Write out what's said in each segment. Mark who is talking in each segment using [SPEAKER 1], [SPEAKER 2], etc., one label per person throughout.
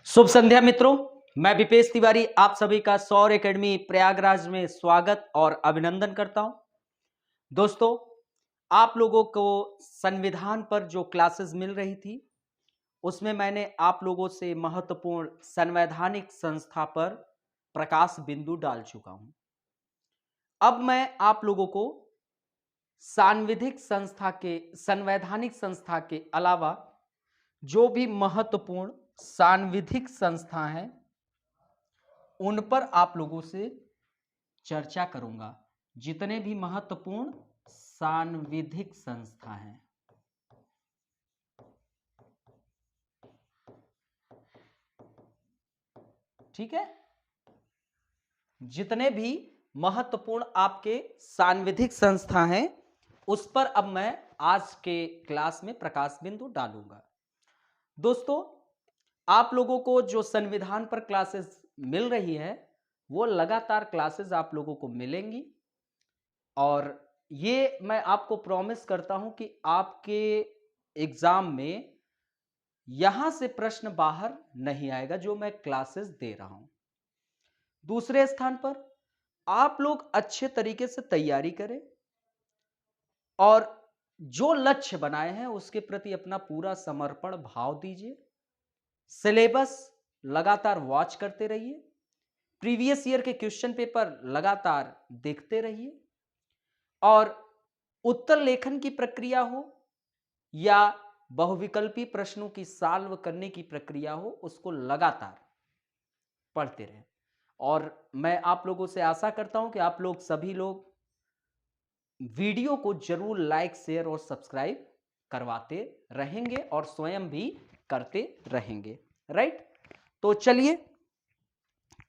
[SPEAKER 1] शुभ संध्या मित्रों, मैं विपेश तिवारी आप सभी का सौर एकेडमी प्रयागराज में स्वागत और अभिनंदन करता हूं। दोस्तों, आप लोगों को संविधान पर जो क्लासेस मिल रही थी, उसमें मैंने आप लोगों से महत्वपूर्ण संवैधानिक संस्था पर प्रकाश बिंदु डाल चुका हूं। अब मैं आप लोगों को संवैधानिक संस्था के अलावा जो भी महत्वपूर्ण सांविधिक संस्था हैं उन पर आप लोगों से चर्चा करूंगा। जितने भी महत्वपूर्ण सांविधिक संस्था हैं, ठीक है, जितने भी महत्वपूर्ण आपके सांविधिक संस्था हैं उस पर अब मैं आज के क्लास में प्रकाश बिंदु डालूंगा। दोस्तों, आप लोगों को जो संविधान पर क्लासेस मिल रही है वो लगातार क्लासेस आप लोगों को मिलेंगी और ये मैं आपको प्रॉमिस करता हूं कि आपके एग्जाम में यहां से प्रश्न बाहर नहीं आएगा जो मैं क्लासेस दे रहा हूं। दूसरे स्थान पर आप लोग अच्छे तरीके से तैयारी करें और जो लक्ष्य बनाए हैं उसके प्रति अपना पूरा समर्पण भाव दीजिए। सिलेबस लगातार वॉच करते रहिए, प्रीवियस ईयर के क्वेश्चन पेपर लगातार देखते रहिए और उत्तर लेखन की प्रक्रिया हो या बहुविकल्पी प्रश्नों की सॉल्व करने की प्रक्रिया हो, उसको लगातार पढ़ते रहें। और मैं आप लोगों से आशा करता हूं कि आप लोग सभी लोग वीडियो को जरूर लाइक, शेयर और सब्सक्राइब करवाते रहेंगे और स्वयं भी करते रहेंगे, राइट। तो चलिए,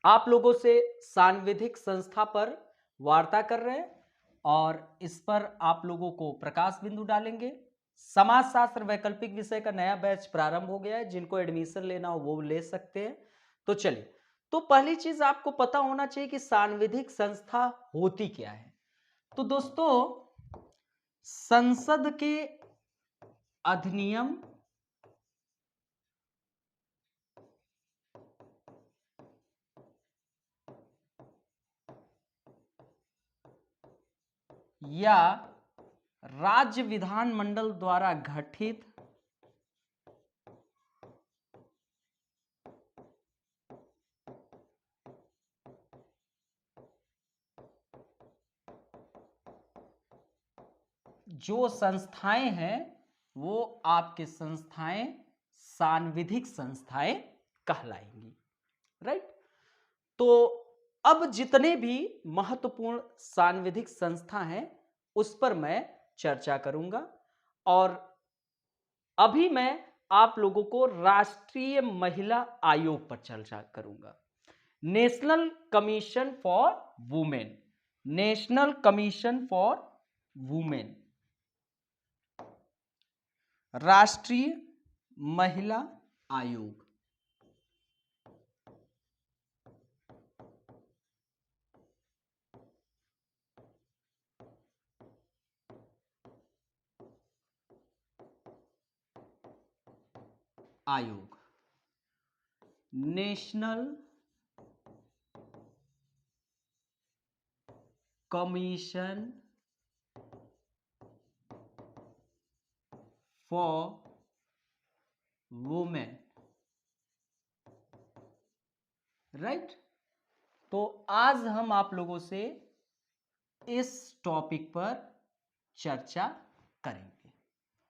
[SPEAKER 1] आप लोगों से सांविधिक संस्था पर वार्ता कर रहे हैं और इस पर आप लोगों को प्रकाश बिंदु डालेंगे। समाजशास्त्र वैकल्पिक विषय का नया बैच प्रारंभ हो गया है, जिनको एडमिशन लेना हो वो ले सकते हैं। तो चलिए, तो पहली चीज आपको पता होना चाहिए कि सांविधिक संस्था होती क्या है। तो दोस्तों, संसद के अधिनियम या राज्य विधानमंडल द्वारा गठित जो संस्थाएं हैं वो आपके संस्थाएं सांविधिक संस्थाएं कहलाएंगी, राइट। तो अब जितने भी महत्वपूर्ण सांविधिक संस्था हैं उस पर मैं चर्चा करूंगा और अभी मैं आप लोगों को राष्ट्रीय महिला आयोग पर चर्चा करूंगा। National commission for women, national commission for women, राष्ट्रीय महिला आयोग। आयोग, national commission for women, right. तो आज हम आप लोगों से इस टॉपिक पर चर्चा करेंगे,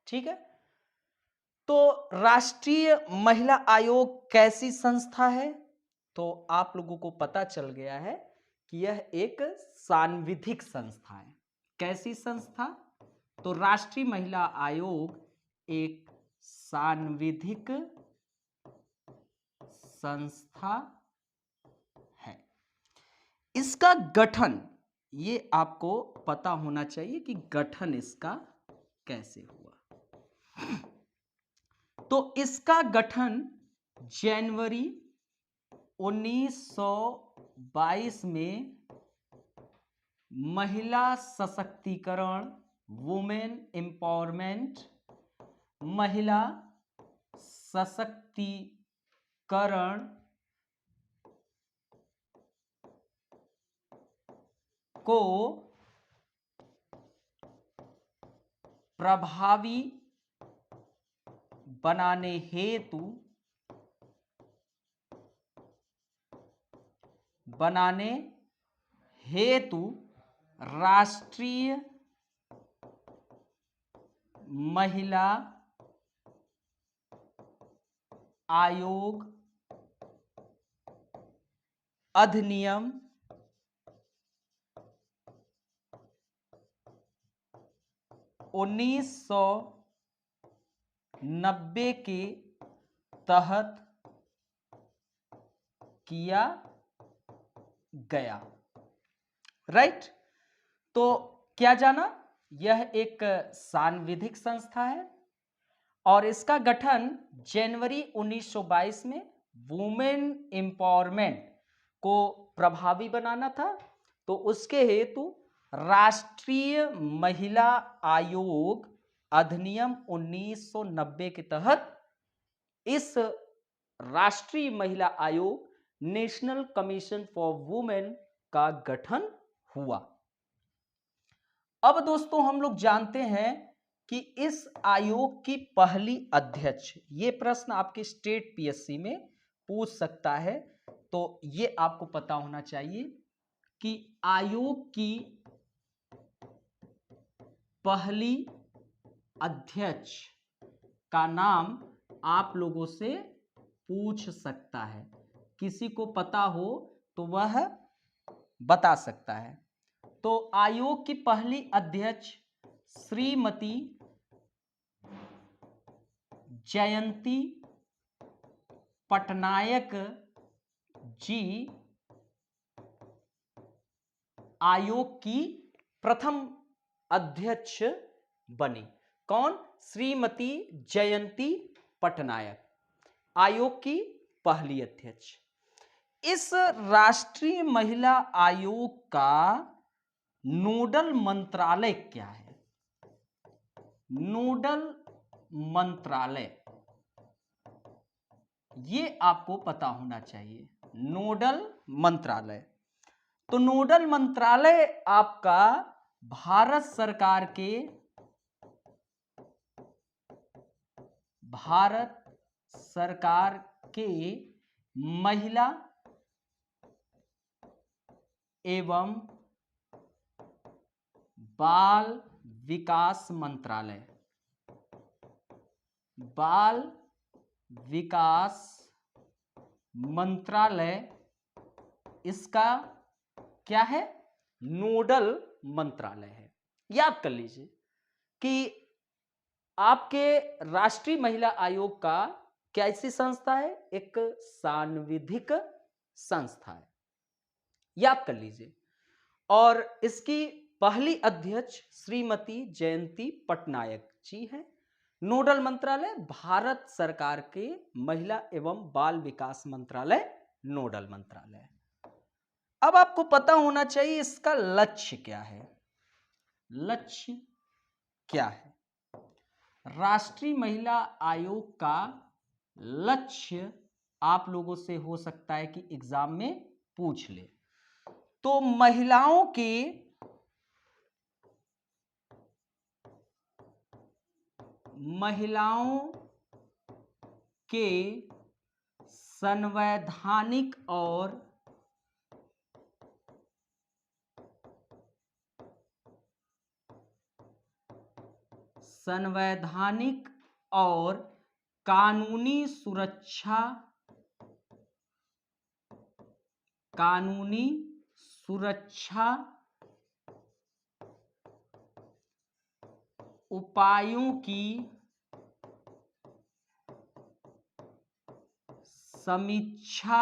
[SPEAKER 1] ठीक है। तो राष्ट्रीय महिला आयोग कैसी संस्था है, तो आप लोगों को पता चल गया है कि यह एक सांविधिक संस्था है। कैसी संस्था? तो राष्ट्रीय महिला आयोग एक सांविधिक संस्था है। इसका गठन, ये आपको पता होना चाहिए कि गठन इसका कैसे हुआ। तो इसका गठन जनवरी 1922 में महिला सशक्तिकरण, वुमेन एम्पावरमेंट, महिला सशक्तिकरण करण को प्रभावी बनाने हेतु राष्ट्रीय महिला आयोग अधिनियम 1990 के तहत किया गया। राइट। तो क्या जाना, यह एक सांविधिक संस्था है और इसका गठन जनवरी 1922 में वुमेन एम्पावरमेंट को प्रभावी बनाना था। तो उसके हेतु राष्ट्रीय महिला आयोग अधिनियम 1990 के तहत इस राष्ट्रीय महिला आयोग नेशनल कमीशन फॉर वुमेन का गठन हुआ। अब दोस्तों हम लोग जानते हैं कि इस आयोग की पहली अध्यक्ष, ये प्रश्न आपके स्टेट पीएससी में पूछ सकता है, तो ये आपको पता होना चाहिए कि आयोग की पहली अध्यक्ष का नाम आप लोगों से पूछ सकता है। किसी को पता हो तो वह बता सकता है। तो आयोग की पहली अध्यक्ष श्रीमती जयंती पटनायक जी आयोग की प्रथम अध्यक्ष बनी। कौन? श्रीमती जयंती पटनायक, आयोग की पहली अध्यक्ष। इस राष्ट्रीय महिला आयोग का नोडल मंत्रालय क्या है? नोडल मंत्रालय, ये आपको पता होना चाहिए। नोडल मंत्रालय, तो नोडल मंत्रालय आपका भारत सरकार के महिला एवं बाल विकास मंत्रालय, बाल विकास मंत्रालय इसका क्या है? नोडल मंत्रालय है। याद कर लीजिए कि आपके राष्ट्रीय महिला आयोग का कैसी संस्था है? एक सांविधिक संस्था है, याद कर लीजिए। और इसकी पहली अध्यक्ष श्रीमती जयंती पटनायक जी हैं। नोडल मंत्रालय भारत सरकार के महिला एवं बाल विकास मंत्रालय नोडल मंत्रालय। अब आपको पता होना चाहिए इसका लक्ष्य क्या है। लक्ष्य क्या है? राष्ट्रीय महिला आयोग का लक्ष्य आप लोगों से हो सकता है कि एग्जाम में पूछ ले। तो महिलाओं के संवैधानिक और कानूनी सुरक्षा उपायों की समीक्षा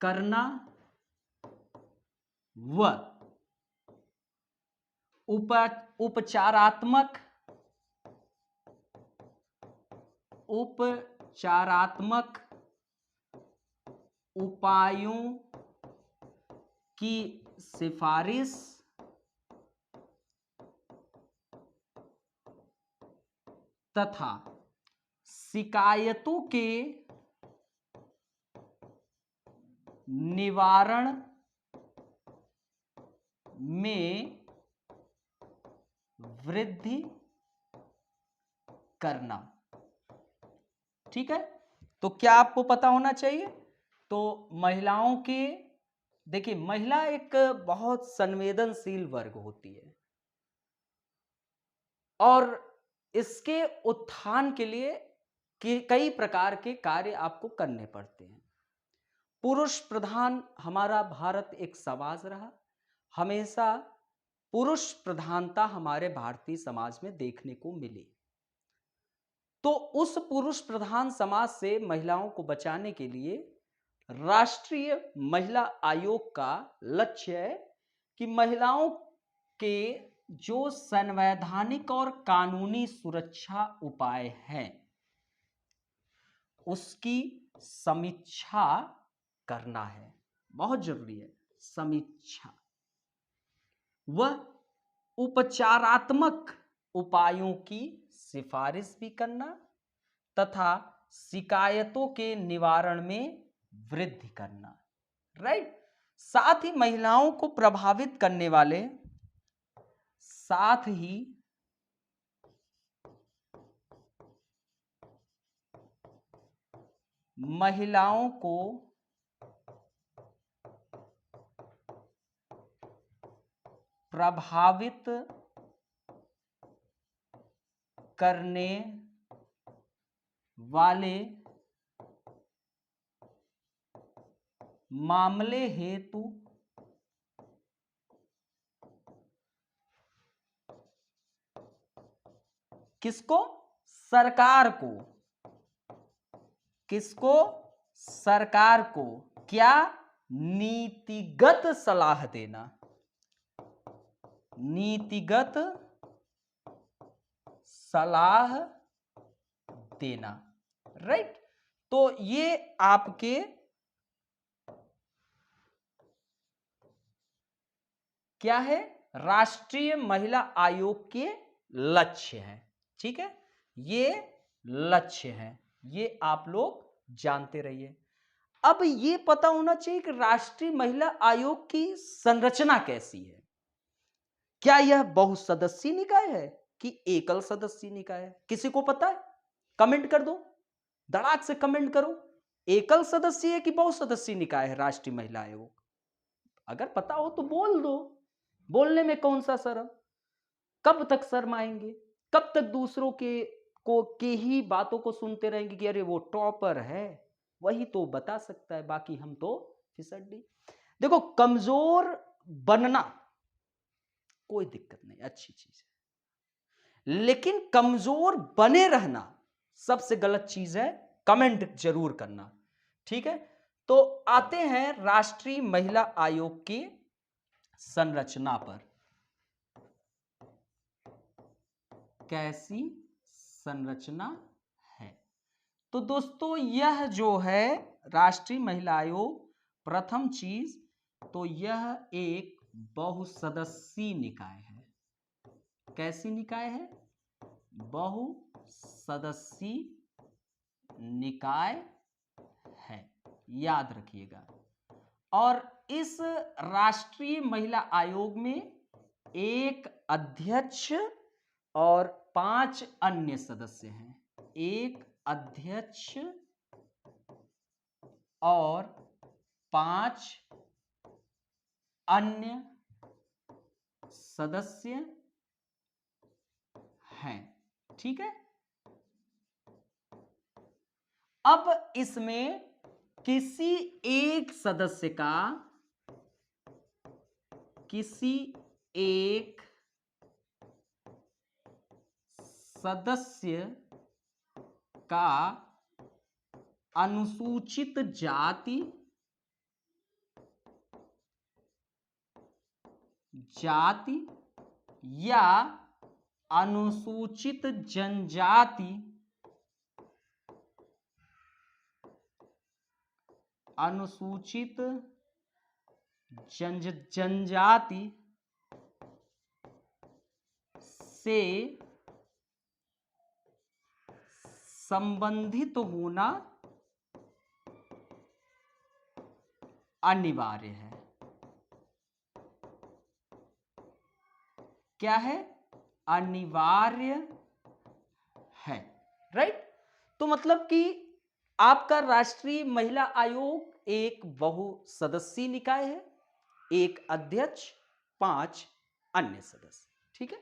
[SPEAKER 1] करना व उपचारात्मक उपायों की सिफारिश तथा शिकायतों के निवारण में वृद्धि करना। ठीक है, तो क्या आपको पता होना चाहिए? तो महिलाओं के, देखिए महिला एक बहुत संवेदनशील वर्ग होती है और इसके उत्थान के लिए कई प्रकार के कार्य आपको करने पड़ते हैं। पुरुष प्रधान हमारा भारत एक समाज रहा, हमेशा पुरुष प्रधानता हमारे भारतीय समाज में देखने को मिली। तो उस पुरुष प्रधान समाज से महिलाओं को बचाने के लिए राष्ट्रीय महिला आयोग का लक्ष्य है कि महिलाओं के जो संवैधानिक और कानूनी सुरक्षा उपाय हैं उसकी समीक्षा करना है। बहुत जरूरी है समीक्षा। वह उपचारात्मक उपायों की सिफारिश भी करना तथा शिकायतों के निवारण में वृद्धि करना। राइट। साथ ही महिलाओं को प्रभावित करने वाले, साथ ही महिलाओं को प्रभावित करने वाले मामले हेतु किसको? सरकार को। किसको? सरकार को। क्या? नीतिगत सलाह देना। नीतिगत सलाह देना। राइट। तो ये आपके क्या है? राष्ट्रीय महिला आयोग के लक्ष्य हैं। ठीक है, ये लक्ष्य हैं, ये आप लोग जानते रहिए। अब ये पता होना चाहिए कि राष्ट्रीय महिला आयोग की संरचना कैसी है। क्या यह बहुसदस्यीय निकाय है कि एकल सदस्यीय निकाय है? किसी को पता है? कमेंट कर दो, धड़ाक से कमेंट करो। एकल सदस्यीय है कि बहुसदस्यीय निकाय है राष्ट्रीय महिला आयोग? अगर पता हो तो बोल दो, बोलने में कौन सा शर्म। कब तक शर्माएंगे? कब तक दूसरों के ही बातों को सुनते रहेंगे कि अरे वो टॉपर है, वही तो बता सकता है, बाकी हम तो फिसड्डी। देखो, कमजोर बनना कोई दिक्कत नहीं, अच्छी चीज है, लेकिन कमजोर बने रहना सबसे गलत चीज है। कमेंट जरूर करना। ठीक है, तो आते हैं राष्ट्रीय महिला आयोग की संरचना पर। कैसी संरचना है? तो दोस्तों, यह जो है राष्ट्रीय महिला आयोग, प्रथम चीज तो यह एक बहुसदस्यीय निकाय है। कैसी निकाय है? बहुसदस्यीय निकाय है, याद रखिएगा। और इस राष्ट्रीय महिला आयोग में एक अध्यक्ष और 5 अन्य सदस्य हैं। एक अध्यक्ष और 5 अन्य सदस्य हैं। ठीक है, अब इसमें किसी एक सदस्य का, किसी एक सदस्य का अनुसूचित जाति या अनुसूचित जनजाति, अनुसूचित जनजाति से संबंधित होना अनिवार्य है। क्या है? अनिवार्य है। राइट। तो मतलब कि आपका राष्ट्रीय महिला आयोग एक बहुसदस्यीय निकाय है, एक अध्यक्ष, 5 अन्य सदस्य। ठीक है।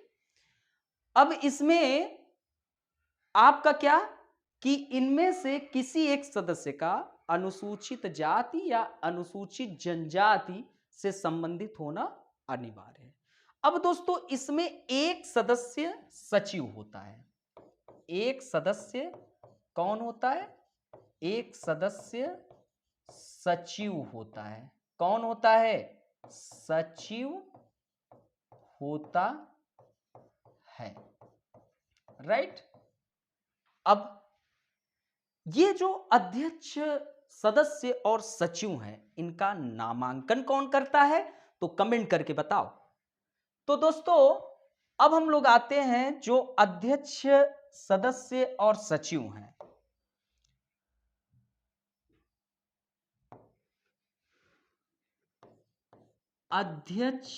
[SPEAKER 1] अब इसमें आपका क्या कि इनमें से किसी एक सदस्य का अनुसूचित जाति या अनुसूचित जनजाति से संबंधित होना अनिवार्य है। अब दोस्तों इसमें एक सदस्य सचिव होता है। एक सदस्य कौन होता है? एक सदस्य सचिव होता है। कौन होता है? सचिव होता है। राइट। अब ये जो अध्यक्ष, सदस्य और सचिव हैं, इनका नामांकन कौन करता है? तो कमेंट करके बताओ। तो दोस्तों अब हम लोग आते हैं जो अध्यक्ष, सदस्य और सचिव हैं। अध्यक्ष,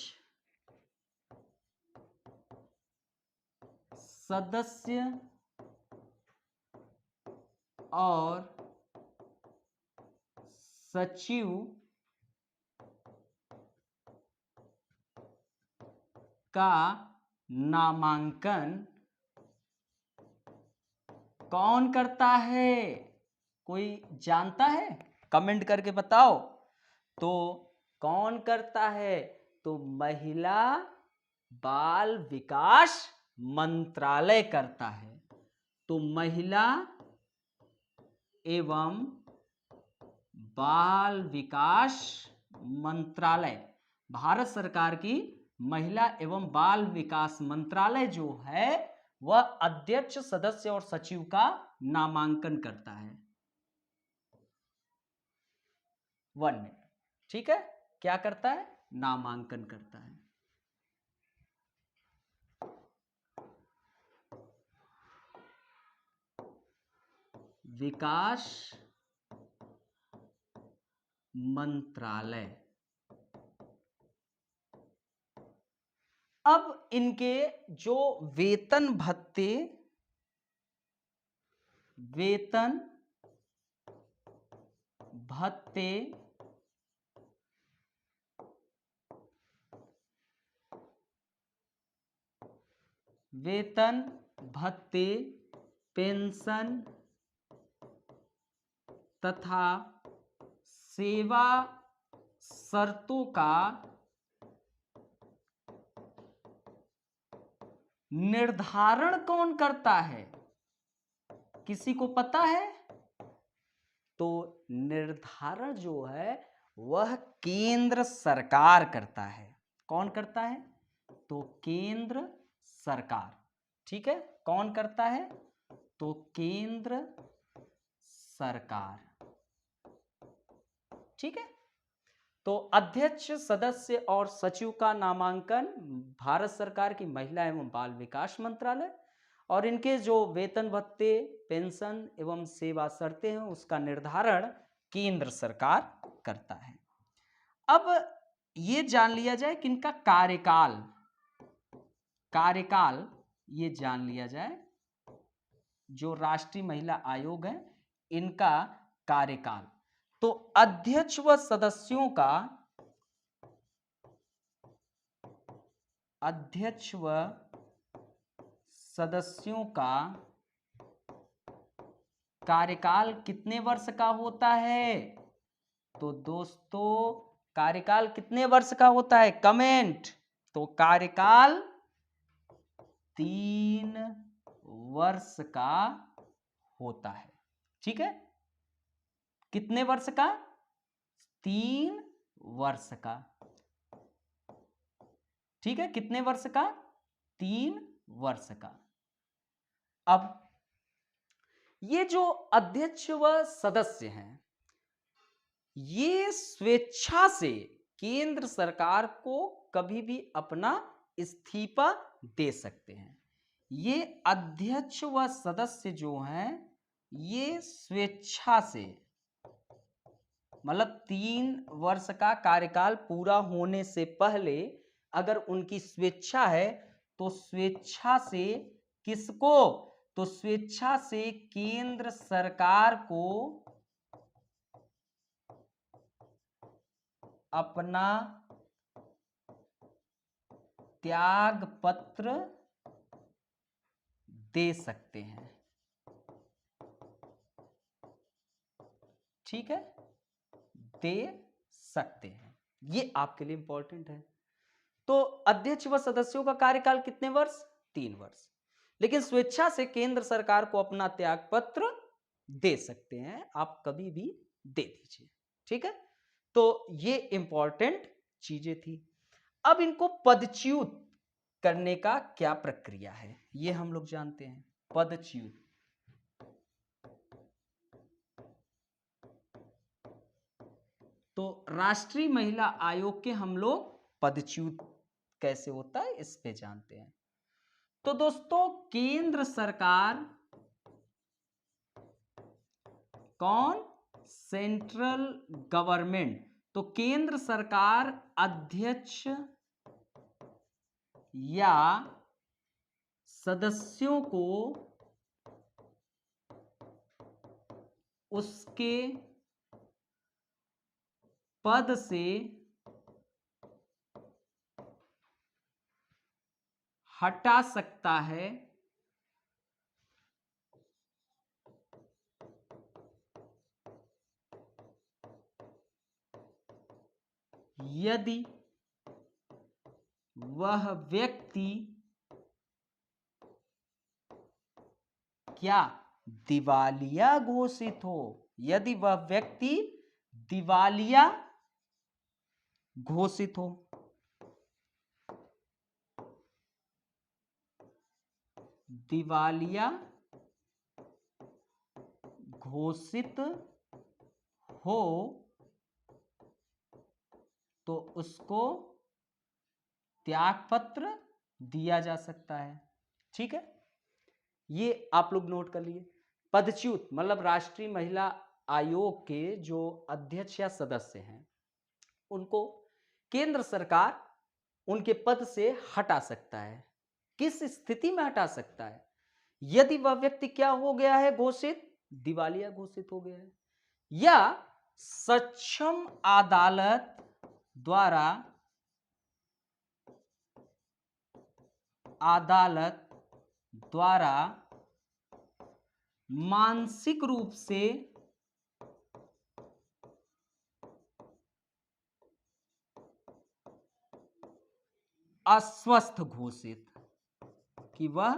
[SPEAKER 1] सदस्य और सचिव का नामांकन कौन करता है? कोई जानता है? कमेंट करके बताओ। तो कौन करता है? तो महिला बाल विकास मंत्रालय करता है। तो महिला एवं बाल विकास मंत्रालय, भारत सरकार की महिला एवं बाल विकास मंत्रालय जो है वह अध्यक्ष, सदस्य और सचिव का नामांकन करता है। 1 मिनट। ठीक है। क्या करता है? नामांकन करता है। विकास मंत्रालय। अब इनके जो वेतन भत्ते, वेतन भत्ते वेतन भत्ते, पेंशन तथा सेवा शर्तों का निर्धारण कौन करता है? किसी को पता है? तो निर्धारण जो है वह केंद्र सरकार करता है। कौन करता है? तो केंद्र सरकार। ठीक है। कौन करता है? तो केंद्र सरकार। ठीक है। तो अध्यक्ष, सदस्य और सचिव का नामांकन भारत सरकार की महिला एवं बाल विकास मंत्रालय, और इनके जो वेतन भत्ते, पेंशन एवं सेवा शर्तें हैं उसका निर्धारण केंद्र सरकार करता है। अब ये जान लिया जाए कि इनका कार्यकाल, कार्यकाल ये जान लिया जाए। जो राष्ट्रीय महिला आयोग है इनका कार्यकाल, तो अध्यक्ष व सदस्यों का, अध्यक्ष व सदस्यों का कार्यकाल कितने वर्ष का होता है? तो दोस्तों कार्यकाल कितने वर्ष का होता है? कमेंट। तो कार्यकाल 3 वर्ष का होता है। ठीक है। कितने वर्ष का? 3 वर्ष का। ठीक है। कितने वर्ष का? 3 वर्ष का। अब ये जो अध्यक्ष व सदस्य हैं ये स्वेच्छा से केंद्र सरकार को कभी भी अपना इस्तीफा दे सकते हैं। ये अध्यक्ष व सदस्य जो हैं ये स्वेच्छा से, मतलब 3 वर्ष का कार्यकाल पूरा होने से पहले अगर उनकी स्वेच्छा है तो स्वेच्छा से किसको, तो स्वेच्छा से केंद्र सरकार को अपना त्याग पत्र दे सकते हैं। ठीक है, दे सकते हैं, ये आपके लिए इंपॉर्टेंट है। तो अध्यक्ष व सदस्यों का कार्यकाल कितने वर्ष, 3 वर्ष, लेकिन स्वेच्छा से केंद्र सरकार को अपना त्याग पत्र दे सकते हैं, आप कभी भी दे दीजिए। ठीक है, तो ये इंपॉर्टेंट चीजें थी। अब इनको पदच्युत करने का क्या प्रक्रिया है, ये हम लोग जानते हैं। पदच्युत, तो राष्ट्रीय महिला आयोग के हम लोग पदच्युत कैसे होता है इस पे जानते हैं। तो दोस्तों केंद्र सरकार, कौन, सेंट्रल गवर्नमेंट, तो केंद्र सरकार अध्यक्ष या सदस्यों को उसके पद से हटा सकता है यदि वह व्यक्ति क्या, दिवालिया घोषित हो, यदि वह व्यक्ति दिवालिया घोषित हो। दिवालिया घोषित हो तो उसको त्यागपत्र दिया जा सकता है। ठीक है, ये आप लोग नोट कर लिए। पदच्युत मतलब राष्ट्रीय महिला आयोग के जो अध्यक्ष या सदस्य हैं उनको केंद्र सरकार उनके पद से हटा सकता है। किस स्थिति में हटा सकता है, यदि वह व्यक्ति क्या हो गया है घोषित, दिवालिया घोषित हो गया है, या सक्षम अदालत द्वारा मानसिक रूप से अस्वस्थ घोषित, कि वह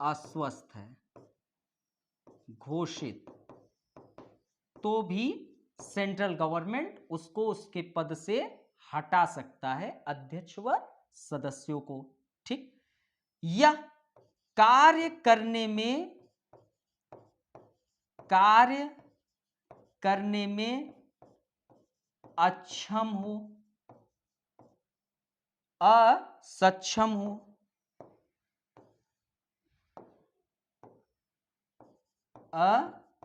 [SPEAKER 1] अस्वस्थ है घोषित, तो भी सेंट्रल गवर्नमेंट उसको उसके पद से हटा सकता है, अध्यक्ष व सदस्यों को। ठीक, या कार्य करने में अक्षम हो, असक्षम हो,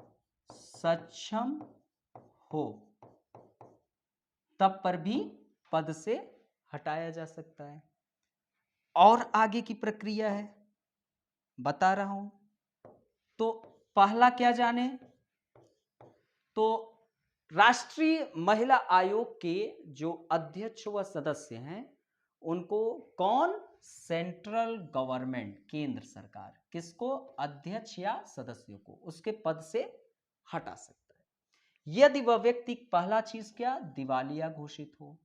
[SPEAKER 1] असक्षम हो, तब पर भी पद से हटाया जा सकता है। और आगे की प्रक्रिया है बता रहा हूं। तो पहला क्या जाने, तो राष्ट्रीय महिला आयोग के जो अध्यक्ष व सदस्य हैं उनको कौन, सेंट्रल गवर्नमेंट, केंद्र सरकार, किसको, अध्यक्ष या सदस्यों को उसके पद से हटा सकता है यदि वह व्यक्ति, पहला चीज क्या, दिवालिया घोषित हो,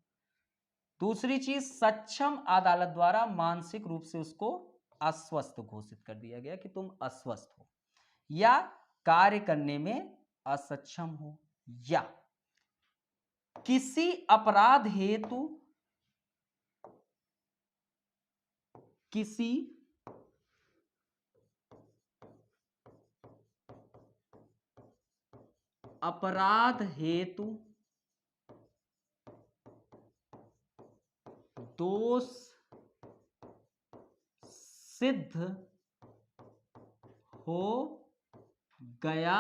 [SPEAKER 1] दूसरी चीज सक्षम अदालत द्वारा मानसिक रूप से उसको अस्वस्थ घोषित कर दिया गया कि तुम अस्वस्थ हो, या कार्य करने में असक्षम हो, या किसी अपराध हेतु दोष सिद्ध हो गया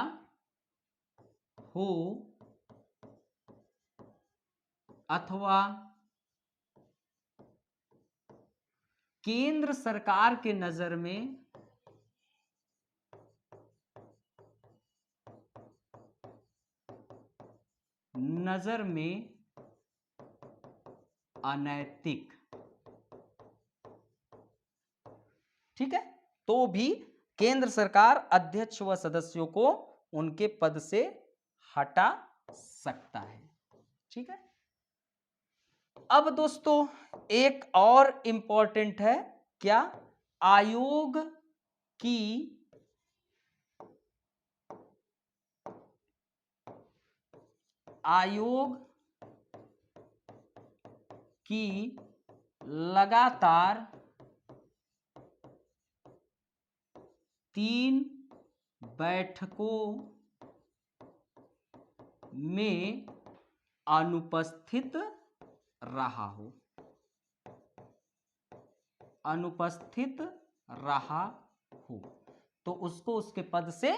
[SPEAKER 1] हो अथवा केंद्र सरकार के नजर में अनैतिक, ठीक है, तो भी केंद्र सरकार अध्यक्ष व सदस्यों को उनके पद से हटा सकता है, ठीक है। अब दोस्तों एक और इंपॉर्टेंट है, क्या? आयोग की लगातार 3 बैठकों में अनुपस्थित रहा हो, तो उसको उसके पद से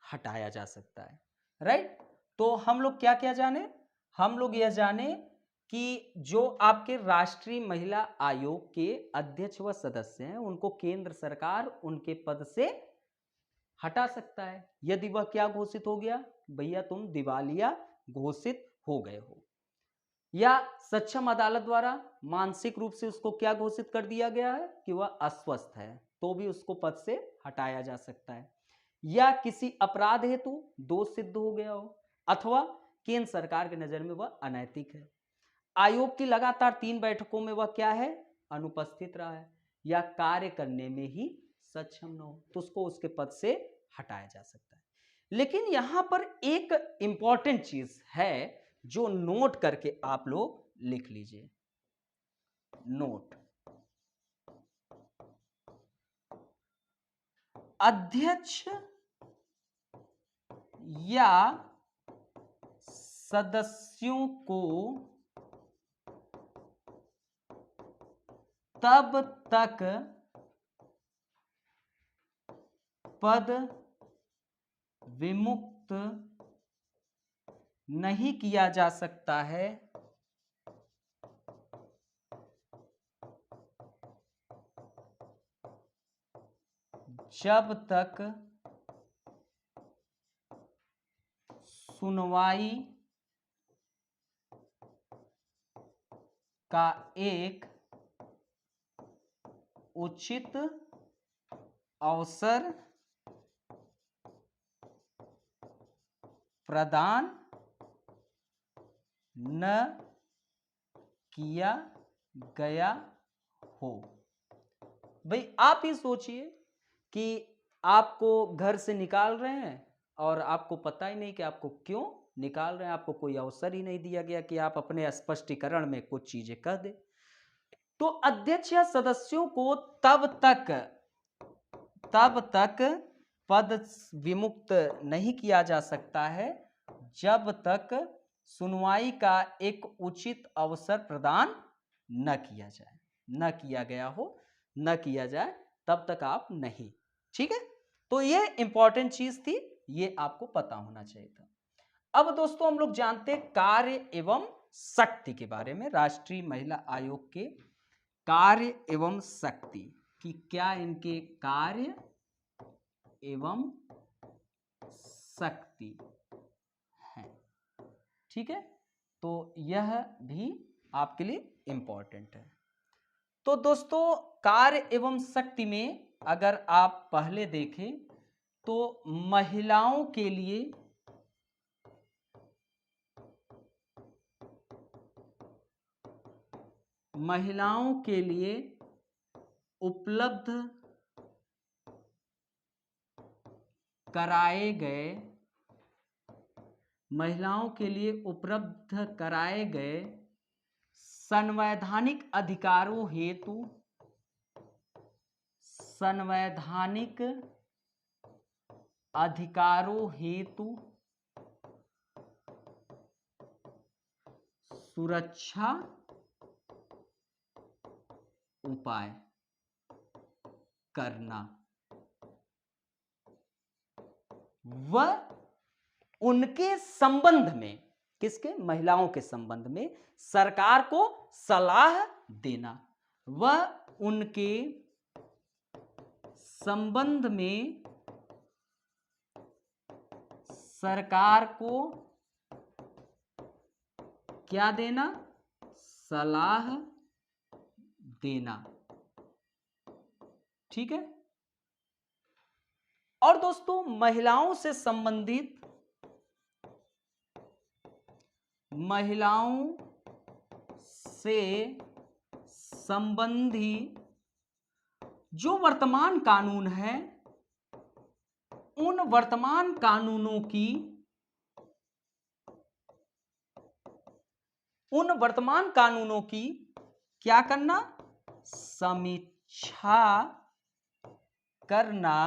[SPEAKER 1] हटाया जा सकता है, राइट। तो हम लोग क्या क्या जाने? हम लोग यह जाने कि जो आपके राष्ट्रीय महिला आयोग के अध्यक्ष व सदस्य हैं उनको केंद्र सरकार उनके पद से हटा सकता है यदि वह क्या घोषित हो गया, भैया तुम दिवालिया घोषित हो गए हो, या सक्षम अदालत द्वारा मानसिक रूप से उसको क्या घोषित कर दिया गया है कि वह अस्वस्थ है, तो भी उसको पद से हटाया जा सकता है, या किसी अपराध हेतु दोष सिद्ध हो गया हो, अथवा केंद्र सरकार की नजर में वह अनैतिक है, आयोग की लगातार 3 बैठकों में वह क्या है, अनुपस्थित रहा है, या कार्य करने में ही सक्षम न हो, तो उसको उसके पद से हटाया जा सकता है। लेकिन यहां पर एक इंपॉर्टेंट चीज है जो नोट करके आप लोग लिख लीजिए, नोट। अध्यक्ष या सदस्यों को तब तक पद विमुक्त नहीं किया जा सकता है जब तक सुनवाई का एक उचित अवसर प्रदान न किया गया हो। भाई आप ही सोचिए कि आपको घर से निकाल रहे हैं और आपको पता ही नहीं कि आपको क्यों निकाल रहे हैं, आपको कोई अवसर ही नहीं दिया गया कि आप अपने स्पष्टीकरण में कुछ चीजें कह दें। तो अध्यक्ष या सदस्यों को तब तक पद विमुक्त नहीं किया जा सकता है जब तक सुनवाई का एक उचित अवसर प्रदान न किया जाए, न किया गया हो, न किया जाए, तब तक आप नहीं, ठीक है। तो ये इंपॉर्टेंट चीज थी, ये आपको पता होना चाहिए था। अब दोस्तों हम लोग जानते हैं कार्य एवं शक्ति के बारे में, राष्ट्रीय महिला आयोग के कार्य एवं शक्ति कि क्या इनके कार्य एवं शक्ति है, ठीक है। तो यह भी आपके लिए इंपॉर्टेंट है। तो दोस्तों कार्य एवं शक्ति में अगर आप पहले देखें तो महिलाओं के लिए उपलब्ध कराए गए संवैधानिक अधिकारों हेतु सुरक्षा उपाय करना व उनके संबंध में, किसके? महिलाओं के संबंध में सरकार को सलाह देना। व उनके संबंध में सरकार को क्या देना? सलाह देना। ठीक है। और दोस्तों, महिलाओं से संबंधित, महिलाओं से संबंधी जो वर्तमान कानून है, उन वर्तमान कानूनों की, उन वर्तमान कानूनों की क्या करना? समीक्षा करना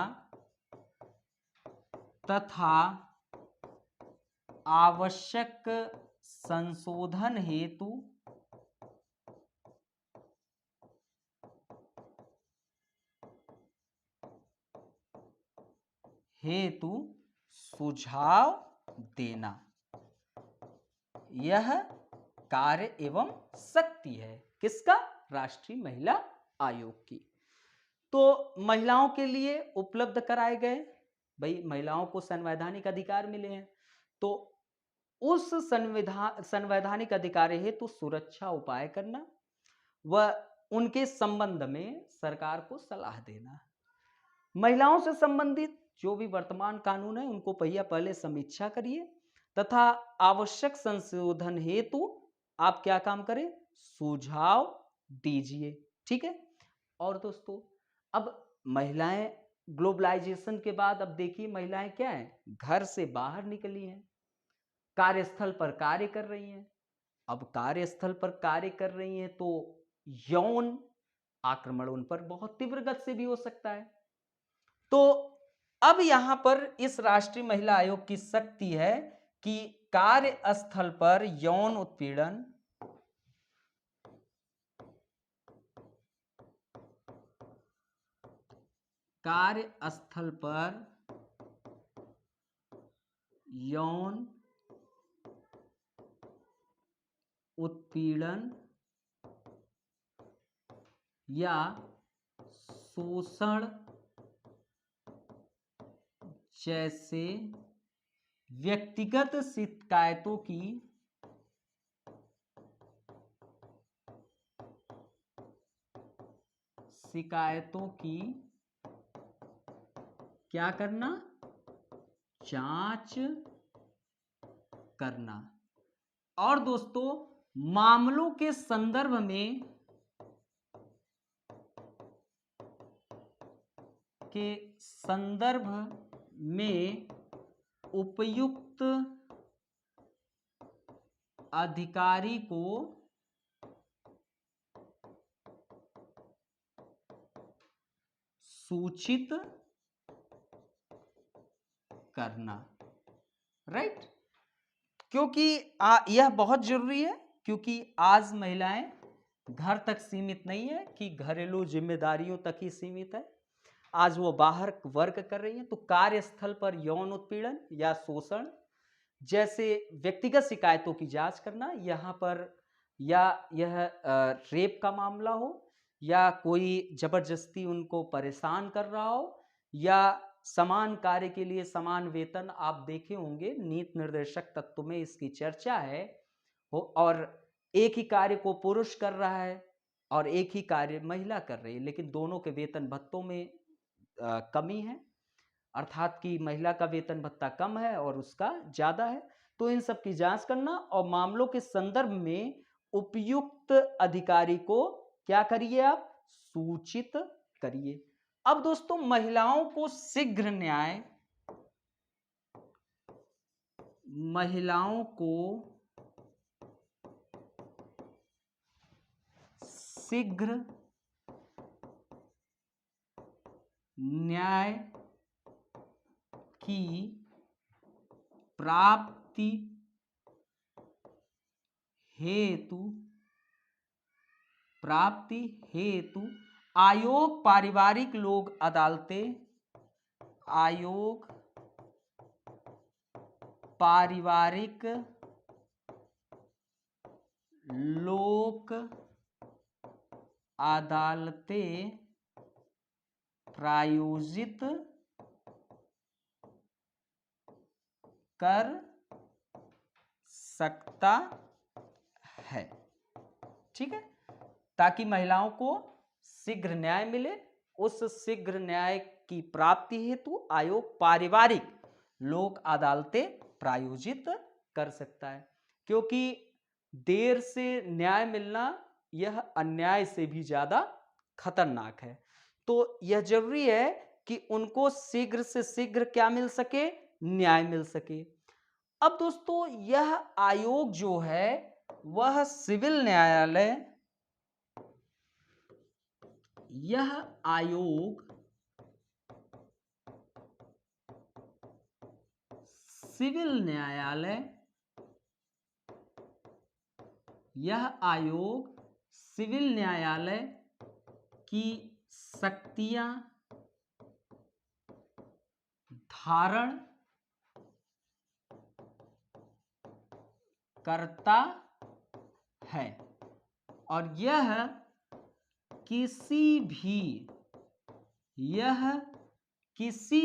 [SPEAKER 1] तथा आवश्यक संशोधन हेतु सुझाव देना। यह कार्य एवं शक्ति है किसका? राष्ट्रीय महिला आयोग की। तो महिलाओं के लिए उपलब्ध कराए गए, भाई महिलाओं को संवैधानिक अधिकार मिले हैं, तो उस संवैधानिक अधिकार हेतु सुरक्षा उपाय करना व उनके संबंध में सरकार को सलाह देना। महिलाओं से संबंधित जो भी वर्तमान कानून है उनको पहले समीक्षा करिए तथा आवश्यक संशोधन हेतु आप क्या काम करें? सुझाव दीजिए। ठीक है। और दोस्तों, अब महिलाएं ग्लोबलाइजेशन के बाद अब देखिए महिलाएं क्या है? घर से बाहर निकली हैं, कार्यस्थल पर कार्य कर रही हैं। अब कार्यस्थल पर कार्य कर रही हैं तो यौन आक्रमण उन पर बहुत तीव्र गति से भी हो सकता है। तो अब यहां पर इस राष्ट्रीय महिला आयोग की शक्ति है कि कार्यस्थल पर यौन उत्पीड़न, कार्यस्थल पर यौन उत्पीड़न या शोषण जैसे व्यक्तिगत शिकायतों की क्या करना? जांच करना। और दोस्तों, मामलों के संदर्भ में उपयुक्त अधिकारी को सूचित करना। राइट। क्योंकि यह बहुत जरूरी है, क्योंकि आज महिलाएं घर तक सीमित नहीं है कि घरेलू जिम्मेदारियों तक ही सीमित है, आज वो बाहर वर्क कर रही हैं। तो कार्यस्थल पर यौन उत्पीड़न या शोषण जैसे व्यक्तिगत शिकायतों की जांच करना, यहाँ पर या यह रेप का मामला हो या कोई जबरदस्ती उनको परेशान कर रहा हो या समान कार्य के लिए समान वेतन, आप देखे होंगे नीति निर्देशक तत्व में इसकी चर्चा है, और एक ही कार्य को पुरुष कर रहा है और एक ही कार्य महिला कर रही है, लेकिन दोनों के वेतन भत्तों में कमी है, अर्थात कि महिला का वेतन भत्ता कम है और उसका ज्यादा है। तो इन सब की जांच करना और मामलों के संदर्भ में उपयुक्त अधिकारी को क्या करिए? आप सूचित करिए। अब दोस्तों, महिलाओं को शीघ्र न्याय, महिलाओं को शीघ्र न्याय की प्राप्ति हेतु आयोग पारिवारिक लोक अदालतें, आयोग पारिवारिक लोक अदालतें प्रायोजित कर सकता है। ठीक है, ताकि महिलाओं को शीघ्र न्याय मिले। उस शीघ्र न्याय की प्राप्ति हेतु आयोग पारिवारिक लोक अदालतें प्रायोजित कर सकता है, क्योंकि देर से न्याय मिलना यह अन्याय से भी ज्यादा खतरनाक है। तो यह जरूरी है कि उनको शीघ्र से शीघ्र क्या मिल सके, न्याय मिल सके। अब दोस्तों यह आयोग जो है वह सिविल न्यायालय, यह आयोग सिविल न्यायालय, यह आयोग सिविल न्यायालय की शक्तियां धारण करता है और यह किसी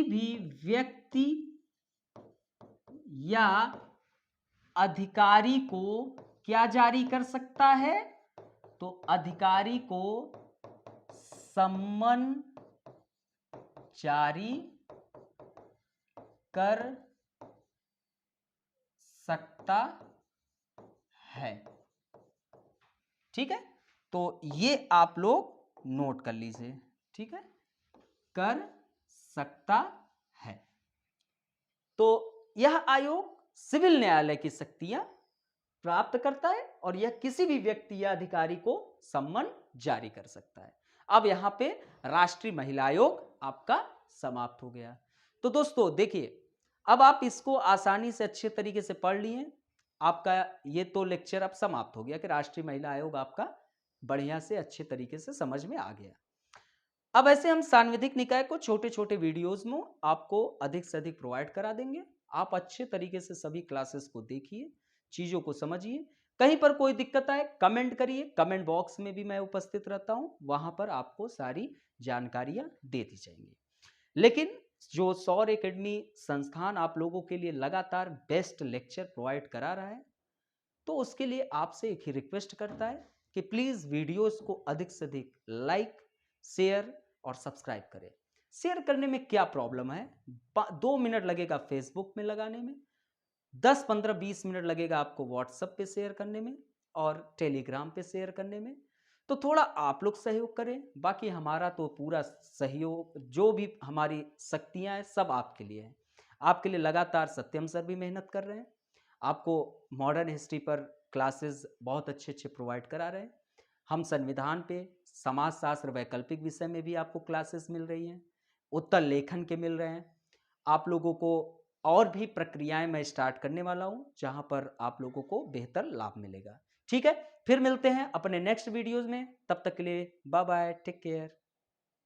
[SPEAKER 1] भी व्यक्ति या अधिकारी को क्या जारी कर सकता है, तो अधिकारी को सम्मन जारी कर सकता है। ठीक है, तो ये आप लोग नोट कर लीजिए। ठीक है, कर सकता है। तो यह आयोग सिविल न्यायालय की शक्तियां प्राप्त करता है और यह किसी भी व्यक्ति या अधिकारी को सम्मन जारी कर सकता है। अब यहां पे राष्ट्रीय महिला आयोग आपका समाप्त हो गया। तो दोस्तों देखिए, अब आप इसको आसानी से अच्छे तरीके से पढ़ लिए। आपका ये तो लेक्चर अब समाप्त हो गया कि राष्ट्रीय महिला आयोग आपका बढ़िया से अच्छे तरीके से समझ में आ गया। अब ऐसे हम सांविधिक निकाय को छोटे छोटे वीडियोज में आपको अधिक से अधिक प्रोवाइड करा देंगे। आप अच्छे तरीके से सभी क्लासेस को देखिए, चीजों को समझिए। कहीं पर कोई दिक्कत आए कमेंट करिए, कमेंट बॉक्स में भी मैं उपस्थित रहता हूं, वहां पर आपको सारी जानकारियां देती जाएंगी। लेकिन जो सौर एकेडमी संस्थान आप लोगों के लिए लगातार बेस्ट लेक्चर प्रोवाइड करा रहा है, तो उसके लिए आपसे एक ही रिक्वेस्ट करता है कि प्लीज वीडियोस को अधिक से अधिक लाइक, शेयर और सब्सक्राइब करें। शेयर करने में क्या प्रॉब्लम है, 2 मिनट लगेगा फेसबुक में लगाने में, 10, 15, 20 मिनट लगेगा आपको व्हाट्सएप पे शेयर करने में और टेलीग्राम पे शेयर करने में। तो थोड़ा आप लोग सहयोग करें, बाकी हमारा तो पूरा सहयोग, जो भी हमारी शक्तियां हैं सब आपके लिए है। आपके लिए लगातार सत्यम सर भी मेहनत कर रहे हैं, आपको मॉडर्न हिस्ट्री पर क्लासेस बहुत अच्छे अच्छे प्रोवाइड करा रहे हैं। हम संविधान पे, समाजशास्त्र, वैकल्पिक विषय में भी आपको क्लासेस मिल रही हैं, उत्तर लेखन के मिल रहे हैं। आप लोगों को और भी प्रक्रियाएं मैं स्टार्ट करने वाला हूं, जहां पर आप लोगों को बेहतर लाभ मिलेगा। ठीक है, फिर मिलते हैं अपने नेक्स्ट वीडियोज में। तब तक के लिए बाय बाय, टेक केयर।